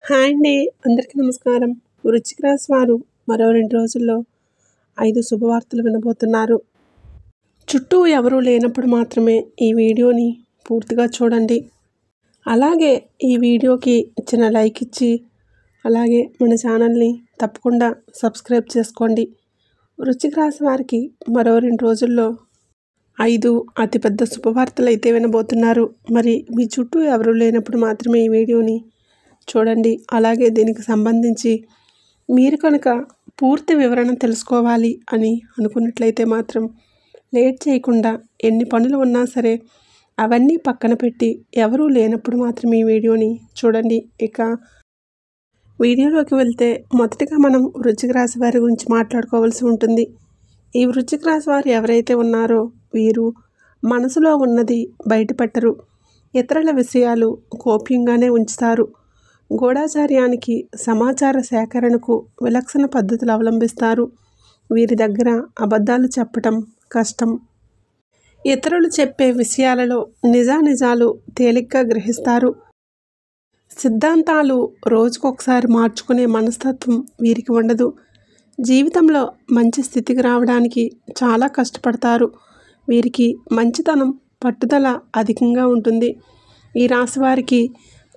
Hi అండి. అందరికీ నమస్కారం. వృశ్చిక రాశి వారు మరో 2 రోజుల్లో 5 శుభవార్తలు వినబోతున్నారు. చుట్టూ ఎవరూ లేనప్పుడు మాత్రమే ఈ వీడియోని పూర్తిగా చూడండి. అలాగే ఈ వీడియోకి చిన్న లైక్ ఇచ్చి, అలాగే మన ఛానల్ని తప్పకుండా సబ్స్క్రైబ్ చేసుకోండి. వృశ్చిక రాశి వారికి మరో 2 రోజుల్లో 5 అతిపెద్ద శుభవార్తలు అయితే వినబోతున్నారు. మరి మీ చుట్టూ ఎవరూ లేనప్పుడు మాత్రమే ఈ వీడియోని చూడండి. అలాగే దీనికి సంబంధించి మీరు కనుక పూర్తి వివరణ తెలుసుకోవాలి అని అనుకున్నట్లయితే మాత్రం లేట్ చేయకుండా ఎన్ని పనులు ఉన్నా సరే అవన్నీ పక్కన పెట్టి ఎవరూ లేనప్పుడు మాత్రం ఈ వీడియోని చూడండి. ఇక వీడియోలోకి వెళ్తే మొదటిగా మనం వృశ్చిక రాశి వారి గురించి మాట్లాడుకోవాల్సి ఉంటుంది. ఈ వృశ్చిక రాశి వారు ఎవరైతే ఉన్నారో వీరు మనసులో ఉన్నది బయటపెట్టరు. ఇతరుల విషయాలు గోప్యంగానే ఉంచుతారు. గూఢాచార్యానికి, సమాచార సేకరణకు విలక్షణ పద్ధతులు అవలంబిస్తారు. వీరి దగ్గర అబద్ధాలు చెప్పటం కష్టం. ఇతరులు చెప్పే విషయాలలో నిజానిజాలు తేలిగ్గా గ్రహిస్తారు. సిద్ధాంతాలు రోజుకొకసారి మార్చుకునే మనస్తత్వం వీరికి ఉండదు. జీవితంలో మంచి స్థితికి రావడానికి చాలా కష్టపడతారు. వీరికి మంచితనం, పట్టుదల అధికంగా ఉంటుంది. ఈ రాశి వారికి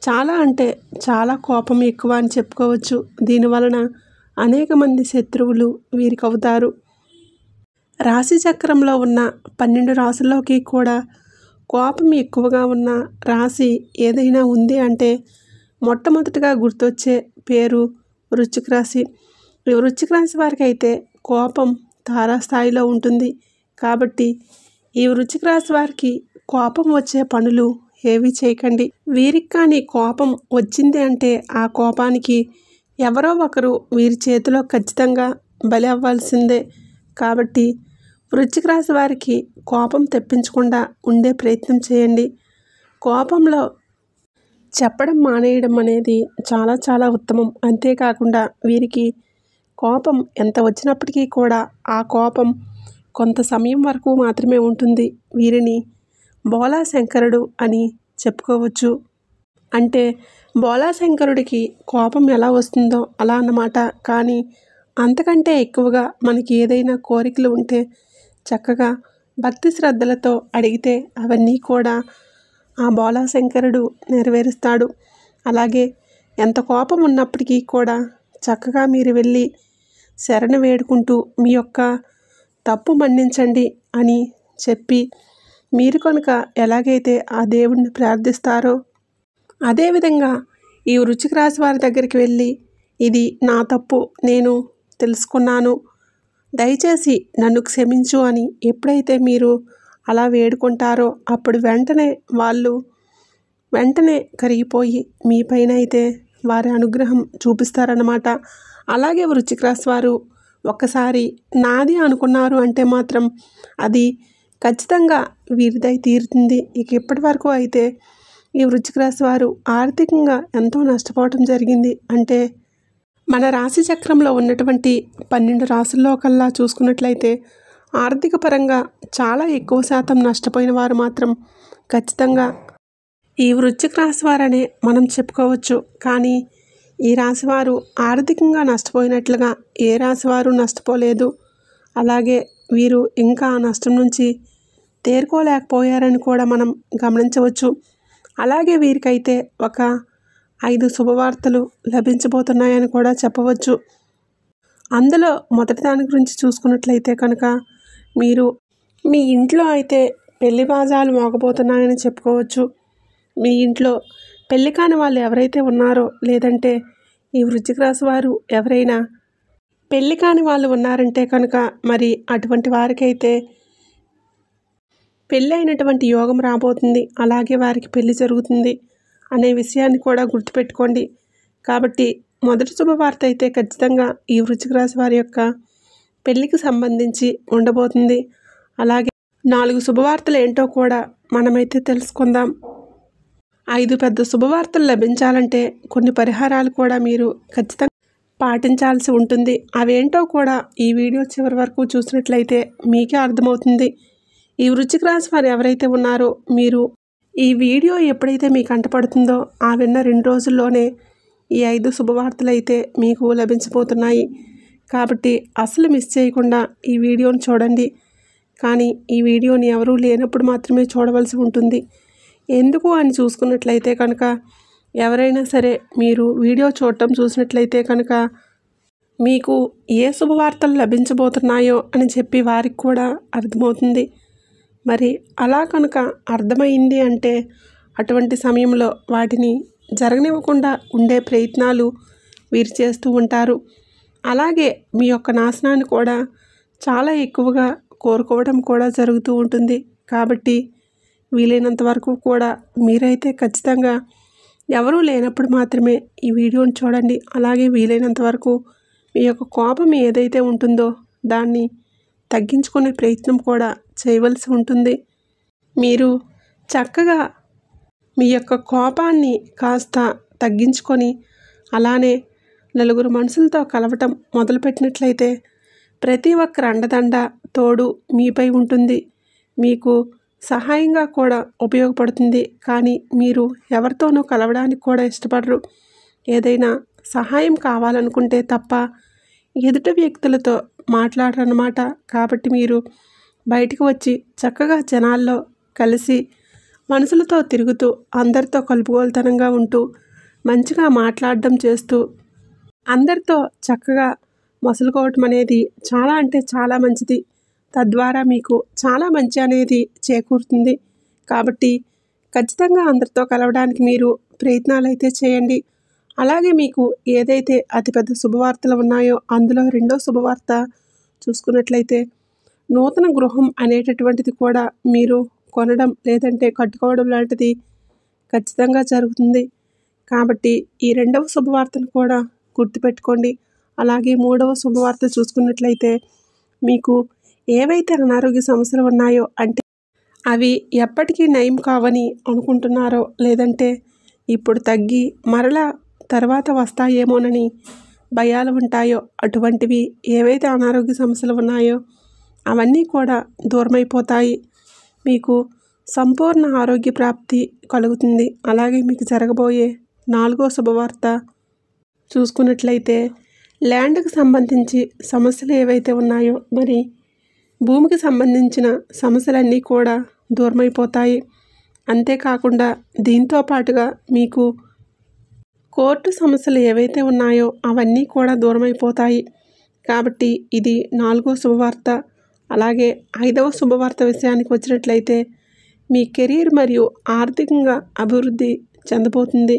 చాలా అంటే చాలా కోపం ఎక్కువ అని చెప్పుకోవచ్చు. దీనివలన అనేక మంది శత్రువులు వీరికి అవుతారు. రాశి చక్రంలో ఉన్న 12 రాశుల్లోకి కూడా కోపం ఎక్కువగా ఉన్న రాశి ఏదైనా ఉంది అంటే మొట్టమొదటిగా గుర్తొచ్చే పేరు వృశ్చిక రాశి. ఈ వృశ్చిక రాశి వారికి అయితే కోపం తారాస్థాయిలో ఉంటుంది. కాబట్టి ఈ వృశ్చిక రాశి వారికి కోపం వచ్చే పనులు ఏవి చేయకండి. వీరికి కానీ కోపం వచ్చింది అంటే ఆ కోపానికి ఎవరో ఒకరు వీరి చేతిలో ఖచ్చితంగా బలి అవ్వాల్సిందే. కాబట్టి వృశ్చిక రాశి వారికి కోపం తెప్పించకుండా ఉండే ప్రయత్నం చేయండి. కోపంలో చెప్పడం మానేయడం అనేది చాలా చాలా ఉత్తమం. అంతేకాకుండా వీరికి కోపం ఎంత వచ్చినప్పటికీ కూడా ఆ కోపం కొంత సమయం వరకు మాత్రమే ఉంటుంది. వీరిని బోళాశంకరుడు అని చెప్పుకోవచ్చు. అంటే బోళాశంకరుడికి కోపం ఎలా వస్తుందో అలా అన్నమాట. కానీ అంతకంటే ఎక్కువగా మనకి ఏదైనా కోరికలు ఉంటే చక్కగా భక్తి శ్రద్ధలతో అడిగితే అవన్నీ కూడా ఆ బోళాశంకరుడు నెరవేరుస్తాడు. అలాగే ఎంత కోపం ఉన్నప్పటికీ కూడా చక్కగా మీరు వెళ్ళి శరణ వేడుకుంటూ మీ యొక్క తప్పు మన్నించండి అని చెప్పి మీరు కనుక ఎలాగైతే ఆ దేవుణ్ణి ప్రార్థిస్తారో అదేవిధంగా ఈ వృశ్చిక రాశి వారి దగ్గరికి వెళ్ళి ఇది నా తప్పు, నేను తెలుసుకున్నాను, దయచేసి నన్ను క్షమించు అని ఎప్పుడైతే మీరు అలా వేడుకుంటారో అప్పుడు వెంటనే కరిగిపోయి మీ పైన అయితే వారి అనుగ్రహం చూపిస్తారన్నమాట. అలాగే వృశ్చిక రాశి వారు ఒక్కసారి నాది అనుకున్నారు అంటే మాత్రం అది ఖచ్చితంగా వీరిదై తీరుతుంది. ఇక ఇప్పటి వరకు అయితే ఈ వృశ్చిక రాశి వారు ఆర్థికంగా ఎంతో నష్టపోవటం జరిగింది. అంటే మన రాశి చక్రంలో ఉన్నటువంటి 12 రాశుల్లో కల్లా చూసుకున్నట్లయితే ఆర్థిక పరంగా చాలా ఎక్కువ శాతం నష్టపోయిన వారు మాత్రం ఖచ్చితంగా ఈ వృశ్చిక రాశి వారనే మనం చెప్పుకోవచ్చు. కానీ ఈ రాశివారు ఆర్థికంగా నష్టపోయినట్లుగా ఏ రాశివారు నష్టపోలేదు. అలాగే వీరు ఇంకా ఆ నష్టం నుంచి తేరుకోలేకపోయారని కూడా మనం గమనించవచ్చు. అలాగే వీరికైతే ఒక 5 శుభవార్తలు లభించబోతున్నాయని కూడా చెప్పవచ్చు. అందులో మొదటి దాని గురించి చూసుకున్నట్లయితే కనుక మీరు మీ ఇంట్లో అయితే పెళ్లి బాజాలు మోగబోతున్నాయని చెప్పుకోవచ్చు. మీ ఇంట్లో పెళ్లి కాని వాళ్ళు ఎవరైతే ఉన్నారో లేదంటే ఈ వృశ్చిక రాశి వారు ఎవరైనా పెళ్లి కాని వాళ్ళు ఉన్నారంటే కనుక మరి అటువంటి వారికైతే పెళ్ళి అయినటువంటి యోగం రాబోతుంది. అలాగే వారికి పెళ్లి జరుగుతుంది అనే విషయాన్ని కూడా గుర్తుపెట్టుకోండి. కాబట్టి మొదటి శుభవార్త అయితే ఖచ్చితంగా ఈ వృశ్చిక రాశి వారి యొక్క పెళ్లికి సంబంధించి ఉండబోతుంది. అలాగే 4 శుభవార్తలు ఏంటో కూడా మనమైతే తెలుసుకుందాం. 5 పెద్ద శుభవార్తలు లభించాలంటే కొన్ని పరిహారాలు కూడా మీరు ఖచ్చితంగా పాటించాల్సి ఉంటుంది. అవేంటో కూడా ఈ వీడియో చివరి వరకు చూసినట్లయితే మీకే అర్థమవుతుంది. ఈ వృశ్చిక రాశి వారు ఎవరైతే ఉన్నారో మీరు ఈ వీడియో ఎప్పుడైతే మీకు కంటపడుతుందో ఆ విన్న 2 రోజుల్లోనే ఈ 5 శుభవార్తలు అయితే మీకు లభించబోతున్నాయి. కాబట్టి అసలు మిస్ చేయకుండా ఈ వీడియోని చూడండి. కానీ ఈ వీడియోని ఎవరూ లేనప్పుడు మాత్రమే చూడవలసి ఉంటుంది. ఎందుకు అని చూసుకున్నట్లయితే కనుక ఎవరైనా సరే మీరు వీడియో చూడటం చూసినట్లయితే కనుక మీకు ఏ శుభవార్తలు లభించబోతున్నాయో అని చెప్పి వారికి కూడా అర్థమవుతుంది. మరి అలా కనుక అర్థమైంది అంటే అటువంటి సమయంలో వాటిని జరగనివ్వకుండా ఉండే ప్రయత్నాలు వీరు చేస్తూ ఉంటారు. అలాగే మీ యొక్క నాశనాన్ని కూడా చాలా ఎక్కువగా కోరుకోవడం కూడా జరుగుతూ ఉంటుంది. కాబట్టి వీలైనంత వరకు కూడా మీరైతే ఖచ్చితంగా ఎవరూ లేనప్పుడు మాత్రమే ఈ వీడియోని చూడండి. అలాగే వీలైనంత వరకు మీ యొక్క కోపం ఏదైతే ఉంటుందో దాన్ని తగ్గించుకునే ప్రయత్నం కూడా చేయవలసి ఉంటుంది. మీరు చక్కగా మీ యొక్క కోపాన్ని కాస్త తగ్గించుకొని అలానే నలుగురు మనుషులతో కలవటం మొదలుపెట్టినట్లయితే ప్రతి ఒక్కరి అండదండ తోడు మీపై ఉంటుంది. మీకు సహాయంగా కూడా ఉపయోగపడుతుంది. కానీ మీరు ఎవరితోనూ కలవడానికి కూడా ఇష్టపడరు. ఏదైనా సహాయం కావాలనుకుంటే తప్ప ఎదుటి వ్యక్తులతో మాట్లాడరన్నమాట. కాబట్టి మీరు బయటికి వచ్చి చక్కగా జనాల్లో కలిసి మనుషులతో తిరుగుతూ అందరితో కలుపుగోలుతనంగా ఉంటూ మంచిగా మాట్లాడడం చేస్తూ అందరితో చక్కగా మసులుకోవటం అనేది చాలా అంటే చాలా మంచిది. తద్వారా మీకు చాలా మంచి అనేది చేకూరుతుంది. కాబట్టి ఖచ్చితంగా అందరితో కలవడానికి మీరు ప్రయత్నాలు అయితే చేయండి. అలాగే మీకు ఏదైతే అతిపెద్ద శుభవార్తలు ఉన్నాయో అందులో రెండో శుభవార్త చూసుకున్నట్లయితే నూతన గృహం అనేటటువంటిది కూడా మీరు కొనడం లేదంటే కట్టుకోవడం లాంటిది ఖచ్చితంగా జరుగుతుంది. కాబట్టి ఈ రెండవ శుభవార్తను కూడా గుర్తుపెట్టుకోండి. అలాగే మూడవ శుభవార్త చూసుకున్నట్లయితే మీకు ఏవైతే అనారోగ్య సమస్యలు ఉన్నాయో అంటే అవి ఎప్పటికీ నయం కావని అనుకుంటున్నారో లేదంటే ఇప్పుడు తగ్గి మరలా తర్వాత వస్తాయేమోనని భయాలు ఉంటాయో అటువంటివి ఏవైతే అనారోగ్య సమస్యలు ఉన్నాయో అవన్నీ కూడా దూరమైపోతాయి. మీకు సంపూర్ణ ఆరోగ్య ప్రాప్తి కలుగుతుంది. అలాగే మీకు జరగబోయే 4వ శుభవార్త చూసుకున్నట్లయితే ల్యాండ్కి సంబంధించి సమస్యలు ఏవైతే ఉన్నాయో మరి భూమికి సంబంధించిన సమస్యలన్నీ కూడా దూరమైపోతాయి. అంతేకాకుండా దీంతో పాటుగా మీకు కోర్టు సమస్యలు ఏవైతే ఉన్నాయో అవన్నీ కూడా దూరమైపోతాయి. కాబట్టి ఇది 4వ శుభవార్త. అలాగే 5వ శుభవార్త విషయానికి వచ్చినట్లయితే మీ కెరీర్ మరియు ఆర్థికంగా అభివృద్ధి చెందబోతుంది.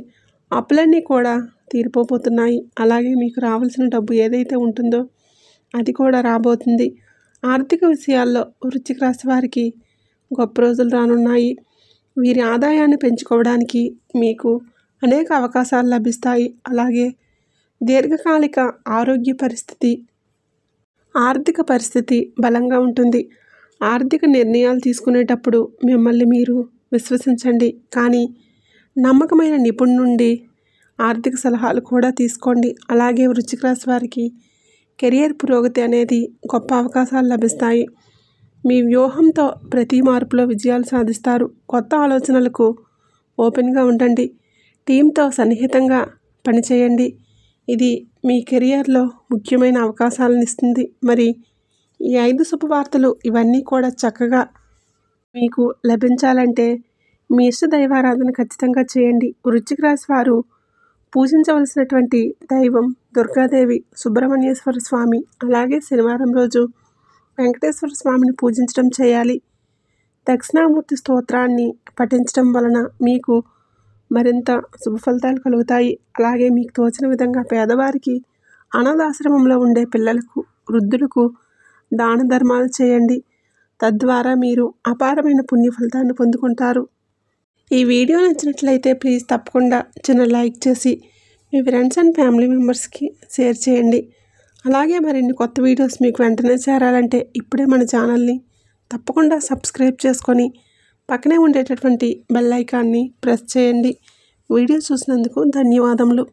అప్పులన్నీ కూడా తీరిపోతున్నాయి. అలాగే మీకు రావాల్సిన డబ్బు ఏదైతే ఉంటుందో అది కూడా రాబోతుంది. ఆర్థిక విషయాల్లో వృశ్చిక రాశి వారికి గొప్ప రోజులు రానున్నాయి. వీరి ఆదాయాన్ని పెంచుకోవడానికి మీకు అనేక అవకాశాలు లభిస్తాయి. అలాగే దీర్ఘకాలిక ఆర్థిక పరిస్థితి బలంగా ఉంటుంది. ఆర్థిక నిర్ణయాలు తీసుకునేటప్పుడు మిమ్మల్ని మీరు విశ్వసించండి. కానీ నమ్మకమైన నిపుణుడి నుండి ఆర్థిక సలహాలు కూడా తీసుకోండి. అలాగే వృశ్చిక రాశి వారికి కెరియర్ పురోగతి అనేది గొప్ప అవకాశాలు లభిస్తాయి. మీ వ్యూహంతో ప్రతి మార్పులో విజయాలు సాధిస్తారు. కొత్త ఆలోచనలకు ఓపెన్గా ఉండండి. టీంతో సన్నిహితంగా పనిచేయండి. ఇది మీ కెరియర్లో ముఖ్యమైన అవకాశాలను ఇస్తుంది. మరి ఈ 5 శుభవార్తలు ఇవన్నీ కూడా చక్కగా మీకు లభించాలంటే మీ ఇష్ట దైవారాధన ఖచ్చితంగా చేయండి. వృశ్చిక రాశి వారు పూజించవలసినటువంటి దైవం దుర్గాదేవి, సుబ్రహ్మణ్యేశ్వర స్వామి, అలాగే శనివారం రోజు వెంకటేశ్వర స్వామిని పూజించడం చేయాలి. దక్షిణామూర్తి స్తోత్రాన్ని పఠించడం వలన మీకు మరింత శుభ ఫలితాలు కలుగుతాయి. అలాగే మీకు తోచిన విధంగా పేదవారికి, అనాథాశ్రమంలో ఉండే పిల్లలకు, వృద్ధులకు దాన ధర్మాలు చేయండి. తద్వారా మీరు అపారమైన పుణ్య ఫలితాన్ని పొందుకుంటారు. ఈ వీడియో నచ్చినట్లయితే ప్లీజ్ తప్పకుండా చిన్న లైక్ చేసి మీ ఫ్రెండ్స్ అండ్ ఫ్యామిలీ మెంబర్స్కి షేర్ చేయండి. అలాగే మరిన్ని కొత్త వీడియోస్ మీకు వెంటనే చేరాలంటే ఇప్పుడే మన ఛానల్ని తప్పకుండా సబ్స్క్రైబ్ చేసుకొని పక్కనే ఉండేటటువంటి బెల్ ఐకాన్ని ప్రెస్ చేయండి. వీడియో చూసినందుకు ధన్యవాదములు.